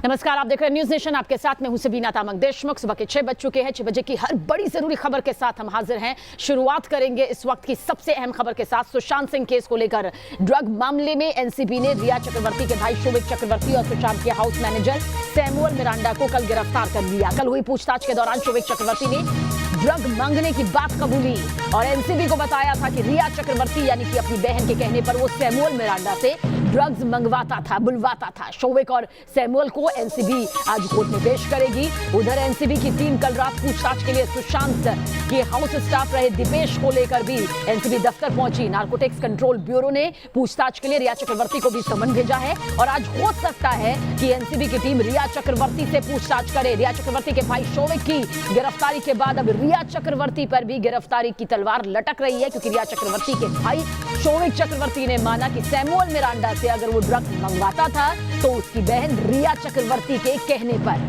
नमस्कार, आप देख रहे हैं न्यूज नेशन। आपके साथ में हूं सबीना तामंग देशमुख। सुबह के 6 बज चुके हैं। 6 बजे की हर बड़ी जरूरी खबर के साथ हम हाजिर हैं। शुरुआत करेंगे इस वक्त की सबसे अहम खबर के साथ। सुशांत सिंह केस को लेकर ड्रग मामले में एनसीबी ने रिया चक्रवर्ती के भाई शोविक चक्रवर्ती और सुशांत के हाउस मैनेजर सैमुअल मिरांडा को कल गिरफ्तार कर लिया। कल हुई पूछताछ के दौरान शोविक चक्रवर्ती ने ड्रग मांगने की बात कबूली और एनसीबी को बताया था कि रिया चक्रवर्ती यानी कि अपनी बहन के कहने पर वो सैमुअल मिरांडा से ड्रग्स मंगवाता था, बुलवाता था। शोविक और सैमुअल को एनसीबी आज कोर्ट में पेश करेगी। उधर एनसीबी की टीम कल रात पूछताछ के लिए सुशांत के हाउस स्टाफ रहे दीपेश को लेकर भी एनसीबी दफ्तर पहुंची। नारकोटिक्स कंट्रोल ब्यूरो ने पूछताछ के लिए रिया चक्रवर्ती को भी समन भेजा है और आज हो सकता है कि एनसीबी की टीम रिया चक्रवर्ती से पूछताछ करे। रिया चक्रवर्ती के भाई शोविक की गिरफ्तारी के बाद अब रिया चक्रवर्ती पर भी गिरफ्तारी की तलवार लटक रही है, क्योंकि रिया चक्रवर्ती के भाई शोविक चक्रवर्ती ने माना कि सैमुअल मिरांडा से अगर वो ड्रग्स मंगवाता था तो उसकी बहन रिया चक्रवर्ती के कहने पर।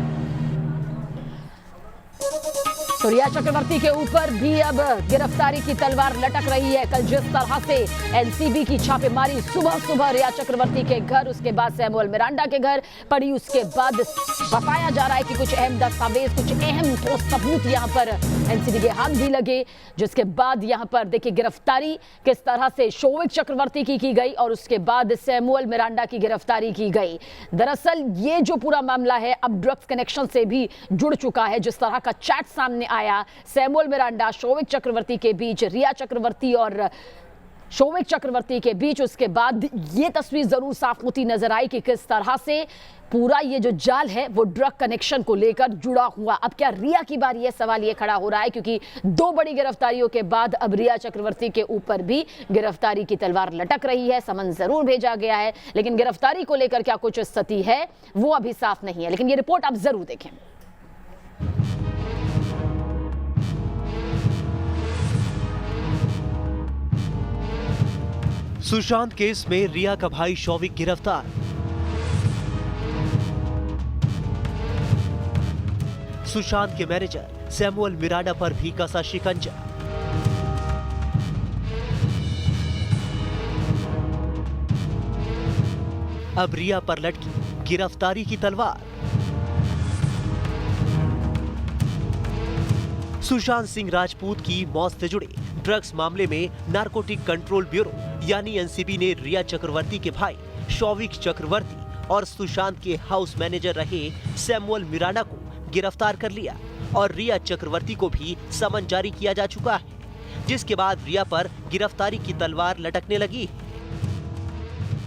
तो रिया चक्रवर्ती के ऊपर भी अब गिरफ्तारी की तलवार लटक रही है। कल जिस तरह से एनसीबी की छापेमारी सुबह सुबह रिया चक्रवर्ती के घर, उसके बाद सैमुअल मिरांडा के घर पड़ी, उसके बाद बताया जा रहा है कि कुछ अहम दस्तावेज, कुछ अहम ठोस सबूत यहां पर एनसीबी के हाथ भी लगे, जिसके बाद यहां पर देखिए गिरफ्तारी किस तरह से शोविक चक्रवर्ती की गई और उसके बाद सैमुअल मिरांडा की गिरफ्तारी की गई। दरअसल ये जो पूरा मामला है अब ड्रग्स कनेक्शन से भी जुड़ चुका है। जिस तरह का चैट सामने आया सैमुअल मिरांडा शोविक चक्रवर्ती के बीच, रिया चक्रवर्ती और शोविक चक्रवर्ती के बीच, उसके बाद ये तस्वीर जरूर साफ होती नजर आई कि किस तरह से पूरा ये जो जाल है वो ड्रग कनेक्शन को लेकर जुड़ा हुआ। अब क्या रिया की बारी है, सवाल ये खड़ा हो रहा है, क्योंकि 2 बड़ी गिरफ्तारियों के बाद अब रिया चक्रवर्ती के ऊपर भी गिरफ्तारी की तलवार लटक रही है। समन जरूर भेजा गया है, लेकिन गिरफ्तारी को लेकर क्या कुछ स्थिति है वो अभी साफ नहीं है। लेकिन ये रिपोर्ट आप जरूर देखें। सुशांत केस में रिया का भाई शोविक गिरफ्तार। सुशांत के मैनेजर सैमुअल मिरांडा पर भी कसा शिकंजा। अब रिया पर लटकी गिरफ्तारी की तलवार। सुशांत सिंह राजपूत की मौत से जुड़े ड्रग्स मामले में नारकोटिक कंट्रोल ब्यूरो यानी एनसीबी ने रिया चक्रवर्ती के भाई शोविक चक्रवर्ती और सुशांत के हाउस मैनेजर रहे सैमुअल मिरांडा को गिरफ्तार कर लिया और रिया चक्रवर्ती को भी समन जारी किया जा चुका है, जिसके बाद रिया पर गिरफ्तारी की तलवार लटकने लगी।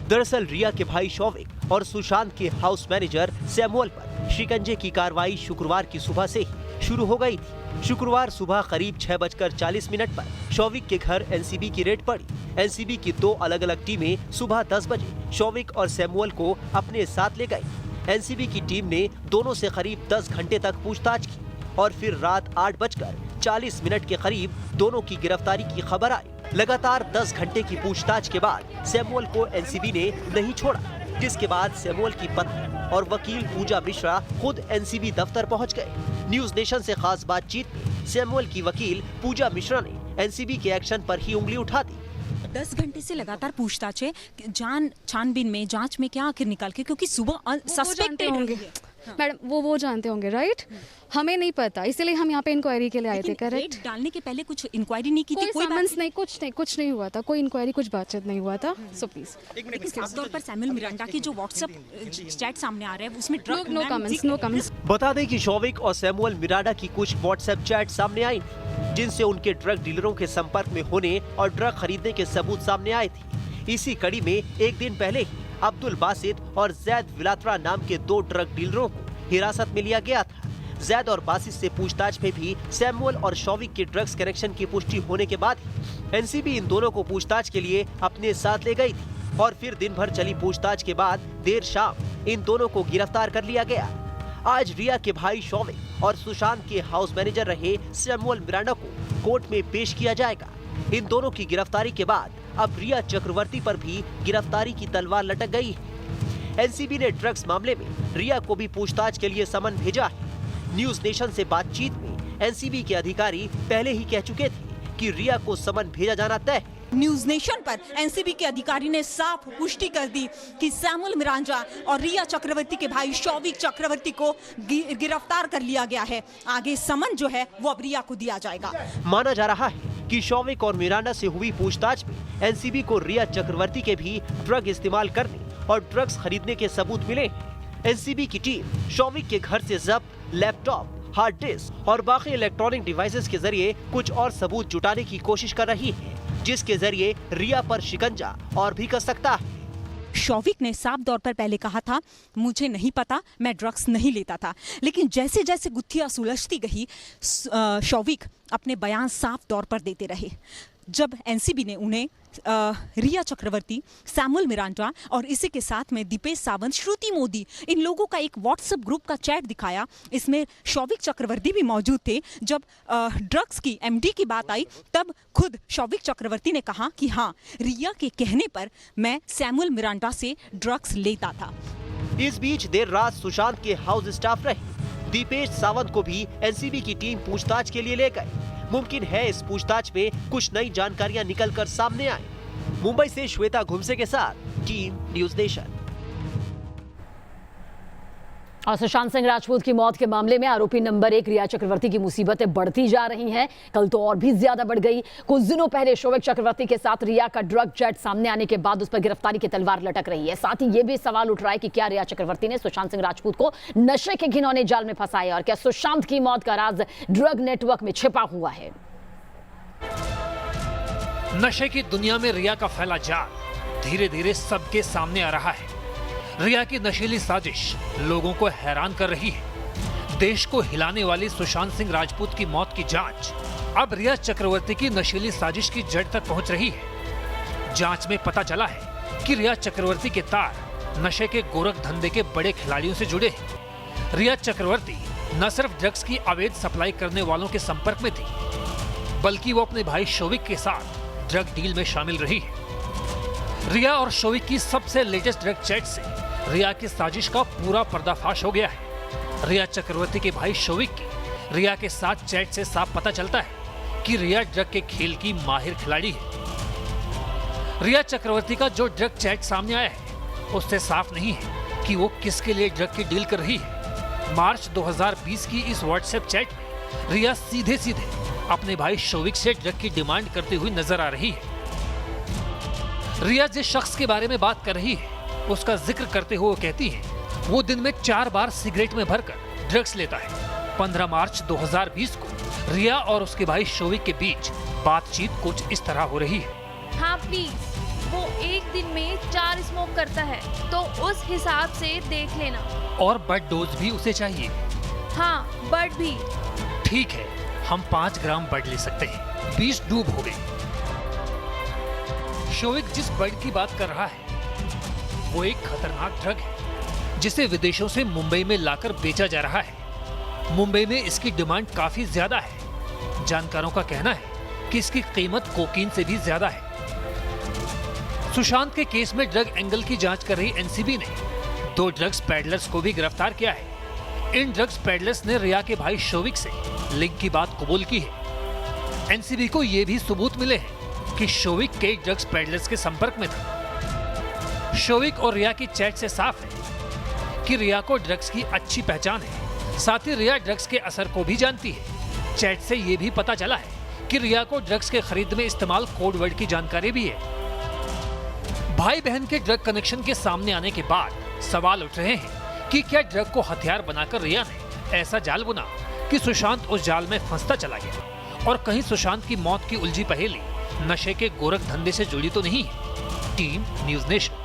दरअसल रिया के भाई शोविक और सुशांत के हाउस मैनेजर सैमुअल पर शिकंजे की कार्रवाई शुक्रवार की सुबह से ही शुरू हो गई थी। शुक्रवार सुबह करीब 6:40 पर शोविक के घर एनसीबी की रेड पड़ी। एनसीबी की 2 अलग-अलग टीमें सुबह 10 बजे शोविक और सैमुअल को अपने साथ ले गई। एनसीबी की टीम ने दोनों से करीब 10 घंटे तक पूछताछ की और फिर रात 8:40 के करीब दोनों की गिरफ्तारी की खबर आई। लगातार 10 घंटे की पूछताछ के बाद सैमुअल को एनसीबी ने नहीं छोड़ा, जिसके बाद सैमुअल की पत्नी और वकील पूजा मिश्रा खुद एनसीबी दफ्तर पहुंच गए। न्यूज नेशन से खास बातचीत में सैमुअल की वकील पूजा मिश्रा ने एनसीबी के एक्शन पर ही उंगली उठा दी। 10 घंटे से लगातार पूछताछ है, छानबीन में, जांच में क्या आखिर निकाल के, क्योंकि सुबह सस्पेक्टेड होंगे मैडम, वो जानते होंगे, राइट? हमें नहीं पता, इसलिए हम यहाँ पे इंक्वायरी के लिए आए थे। करेक्ट? डालने के पहले कुछ इंक्वायरी नहीं की थी? कोई समन्स नहीं, कुछ नहीं हुआ था, कोई इंक्वायरी, कुछ बातचीत नहीं हुआ था। So please. लेकिन खास तौर पर सैमुअल मिरांडा की जो व्हाट्सएप चैट सामने आ रहा है उसमें नो कमेंट्स। बता दें कि शोविक और सैमुअल मिरांडा की कुछ व्हाट्सएप चैट सामने आई, जिनसे उनके ड्रग डीलरों के संपर्क में होने और ड्रग खरीदने के सबूत सामने आए थे। इसी कड़ी में एक दिन पहले ही अब्दुल बासित और जैद विलात्रा नाम के 2 ड्रग डीलरों को हिरासत में लिया गया था। जैद और बासित से पूछताछ में भी सैमुअल और शोविक के ड्रग्स कनेक्शन की पुष्टि होने के बाद एनसीबी इन दोनों को पूछताछ के लिए अपने साथ ले गई थी और फिर दिन भर चली पूछताछ के बाद देर शाम इन दोनों को गिरफ्तार कर लिया गया। आज रिया के भाई शोविक और सुशांत के हाउस मैनेजर रहे सैमुअल मिरांडा को कोर्ट में पेश किया जाएगा। इन दोनों की गिरफ्तारी के बाद अब रिया चक्रवर्ती पर भी गिरफ्तारी की तलवार लटक गई है। एनसीबी ने ड्रग्स मामले में रिया को भी पूछताछ के लिए समन भेजा है। न्यूज नेशन से बातचीत में एनसीबी के अधिकारी पहले ही कह चुके थे कि रिया को समन भेजा जाना तय है। न्यूज नेशन पर एनसीबी के अधिकारी ने साफ पुष्टि कर दी कि सैमुअल मिरांडा और रिया चक्रवर्ती के भाई शौविक चक्रवर्ती को गिरफ्तार कर लिया गया है। आगे समन जो है वो अब रिया को दिया जाएगा। माना जा रहा है कि शौविक और मिरांडा से हुई पूछताछ में एनसीबी को रिया चक्रवर्ती के भी ड्रग इस्तेमाल करने और ड्रग्स खरीदने के सबूत मिले हैं। एनसीबी की टीम शौविक के घर से जब्त लैपटॉप, हार्ड डिस्क और बाकी इलेक्ट्रॉनिक डिवाइसेस के जरिए कुछ और सबूत जुटाने की कोशिश कर रही है, जिसके जरिए रिया पर शिकंजा और भी कस सकता है। शौविक ने साफ तौर पर पहले कहा था, मुझे नहीं पता, मैं ड्रग्स नहीं लेता था। लेकिन जैसे जैसे गुत्थियां सुलझती गई, शौविक अपने बयान साफ तौर पर देते रहे। जब एनसीबी ने उन्हें रिया चक्रवर्ती, सैमुअल मिरांडा और इसी के साथ में दीपेश सावंत, श्रुति मोदी, इन लोगों का एक व्हाट्सएप ग्रुप का चैट दिखाया, इसमें शौविक चक्रवर्ती भी मौजूद थे। जब ड्रग्स की एमडी की बात आई, तब खुद शौविक चक्रवर्ती ने कहा कि हाँ, रिया के कहने पर मैं सैमुअल मिरांडा से ड्रग्स लेता था। इस बीच देर रात सुशांत के हाउस स्टाफ रहे दीपेश सावंत को भी एनसीबी की टीम पूछताछ के लिए ले गए। मुमकिन है इस पूछताछ में कुछ नई जानकारियां निकलकर सामने आए। मुंबई से श्वेता घुमसे के साथ टीम न्यूज नेशन। और सुशांत सिंह राजपूत की मौत के मामले में आरोपी नंबर 1 रिया चक्रवर्ती की मुसीबतें बढ़ती जा रही हैं। कल तो और भी ज्यादा बढ़ गई। कुछ दिनों पहले शौविक चक्रवर्ती के साथ रिया का ड्रग चैट सामने आने के बाद उस पर गिरफ्तारी की तलवार लटक रही है। साथ ही ये भी सवाल उठ रहा है कि क्या रिया चक्रवर्ती ने सुशांत सिंह राजपूत को नशे के घिनौने जाल में फंसाया और क्या सुशांत की मौत का राज ड्रग नेटवर्क में छिपा हुआ है। नशे की दुनिया में रिया का फैला जाल धीरे धीरे सबके सामने आ रहा है। रिया की नशीली साजिश लोगों को हैरान कर रही है। देश को हिलाने वाली सुशांत सिंह राजपूत की मौत की जांच अब रिया चक्रवर्ती की नशीली साजिश की जड़ तक पहुंच रही है। जांच में पता चला है कि रिया चक्रवर्ती के तार नशे के गोरख धंधे के बड़े खिलाड़ियों से जुड़े हैं। रिया चक्रवर्ती न सिर्फ ड्रग्स की अवैध सप्लाई करने वालों के संपर्क में थी, बल्कि वो अपने भाई शौविक के साथ ड्रग डील में शामिल रही है। रिया और शौविक की सबसे लेटेस्ट ड्रग चैट से रिया की साजिश का पूरा पर्दाफाश हो गया है। रिया चक्रवर्ती के भाई शौविक की रिया के साथ चैट से साफ पता चलता है कि रिया ड्रग के खेल की माहिर खिलाड़ी है। रिया चक्रवर्ती का जो ड्रग चैट सामने आया है, उससे साफ नहीं है कि वो किसके लिए ड्रग की डील कर रही है। मार्च 2020 की इस व्हाट्सएप चैट में रिया सीधे सीधे अपने भाई शौविक से ड्रग की डिमांड करती हुई नजर आ रही है। रिया जिस शख्स के बारे में बात कर रही है, उसका जिक्र करते हुए कहती है वो दिन में 4 बार सिगरेट में भरकर ड्रग्स लेता है। 15 मार्च 2020 को रिया और उसके भाई शौविक के बीच बातचीत कुछ इस तरह हो रही है। हाँ प्लीज, वो एक दिन में 4 स्मोक करता है, तो उस हिसाब से देख लेना। और बड डोज भी उसे चाहिए। हाँ, बड भी। ठीक है, हम 5 ग्राम बड ले सकते हैं। 20 डूब हो गए। शौविक जिस बड की बात कर रहा है वो एक खतरनाक ड्रग है जिसे विदेशों से मुंबई में लाकर बेचा जा रहा है। मुंबई में इसकी डिमांड काफी ज्यादा है। जानकारों का कहना है कि इसकी कीमत कोकीन से भी ज्यादा है। सुशांत के केस में ड्रग एंगल की जांच कर रही एनसीबी ने 2 ड्रग्स पैडलर्स को भी गिरफ्तार किया है। इन ड्रग्स पैडलर्स ने रिया के भाई शौविक से लिंक की बात कबूल की है। एनसीबी को यह भी सबूत मिले हैं कि शौविक कई ड्रग्स पैडलर्स के संपर्क में था। शौविक और रिया की चैट से साफ है कि रिया को ड्रग्स की अच्छी पहचान है। साथ ही रिया ड्रग्स के असर को भी जानती है। चैट से यह भी पता चला है कि रिया को ड्रग्स के खरीद में इस्तेमाल कोड वर्ड की जानकारी भी है। भाई बहन के ड्रग कनेक्शन के सामने आने के बाद सवाल उठ रहे हैं कि क्या ड्रग को हथियार बनाकर रिया ने ऐसा जाल बुना कि सुशांत उस जाल में फंसता चला गया, और कहीं सुशांत की मौत की उलझी पहेली नशे के गोरख धंधे से जुड़ी तो नहीं है। Team news nation.